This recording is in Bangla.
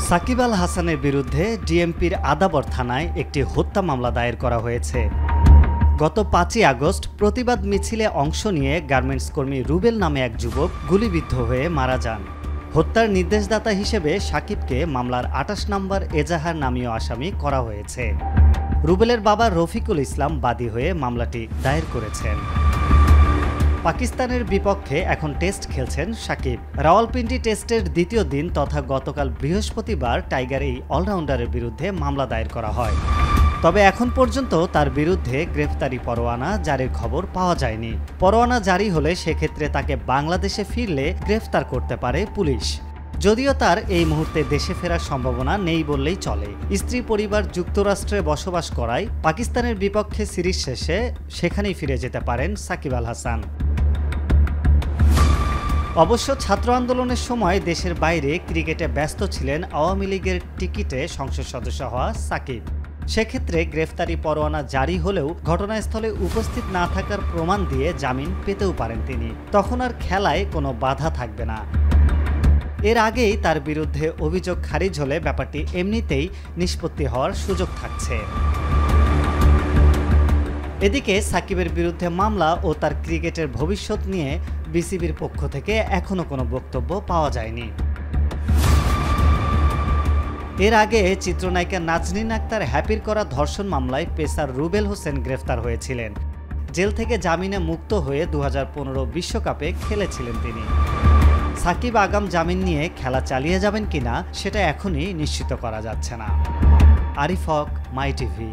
সাকিব আল হাসানের বিরুদ্ধে ডিএমপির আদাবর থানায় একটি হত্যা মামলা দায়ের করা হয়েছে। গত ৫ই আগস্ট প্রতিবাদ মিছিলে অংশ নিয়ে গার্মেন্টস কর্মী রুবেল নামে এক যুবক গুলিবিদ্ধ হয়ে মারা যান। হত্যার নির্দেশদাতা হিসেবে সাকিবকে মামলার ২৮ নম্বর এজাহার নামীয় আসামি করা হয়েছে। রুবেলের বাবা রফিকুল ইসলাম বাদী হয়ে মামলাটি দায়ের করেছেন। পাকিস্তানের বিপক্ষে এখন টেস্ট খেলছেন সাকিব। রাওয়ালপিন্ডি টেস্টের দ্বিতীয় দিন তথা গতকাল বৃহস্পতিবার টাইগার এই অলরাউন্ডারের বিরুদ্ধে মামলা দায়ের করা হয়। তবে এখন পর্যন্ত তার বিরুদ্ধে গ্রেফতারি পরোয়ানা জারির খবর পাওয়া যায়নি। পরোয়ানা জারি হলে সেক্ষেত্রে তাকে বাংলাদেশে ফিরলে গ্রেফতার করতে পারে পুলিশ। যদিও তার এই মুহূর্তে দেশে ফেরার সম্ভাবনা নেই বললেই চলে। স্ত্রী পরিবার যুক্তরাষ্ট্রে বসবাস করায় পাকিস্তানের বিপক্ষে সিরিজ শেষে সেখানেই ফিরে যেতে পারেন সাকিব আল হাসান। অবশ্য ছাত্র আন্দোলনের সময় দেশের বাইরে ক্রিকেটে ব্যস্ত ছিলেন আওয়ামী লীগের টিকিটে সংসদ সদস্য হওয়া সাকিব। সেক্ষেত্রে গ্রেফতারি পরোয়ানা জারি হলেও ঘটনাস্থলে উপস্থিত না থাকার প্রমাণ দিয়ে জামিন পেতেও পারেন তিনি। তখন আর খেলায় কোনো বাধা থাকবে না। এর আগেই তার বিরুদ্ধে অভিযোগ খারিজ হলে ব্যাপারটি এমনিতেই নিষ্পত্তি হওয়ার সুযোগ থাকছে। এদিকে সাকিবের বিরুদ্ধে মামলা ও তার ক্রিকেটের ভবিষ্যৎ নিয়ে বিসিবির পক্ষ থেকে এখনও কোনো বক্তব্য পাওয়া যায়নি। এর আগে চিত্রনায়িকা নাজনীন আক্তার হ্যাপির করা ধর্ষণ মামলায় পেসার রুবেল হোসেন গ্রেফতার হয়েছিলেন। জেল থেকে জামিনে মুক্ত হয়ে ২০১৫ বিশ্বকাপে খেলেছিলেন তিনি। সাকিব আগাম জামিন নিয়ে খেলা চালিয়ে যাবেন কিনা সেটা এখনই নিশ্চিত করা যাচ্ছে না। আরিফ হক, মাই টিভি।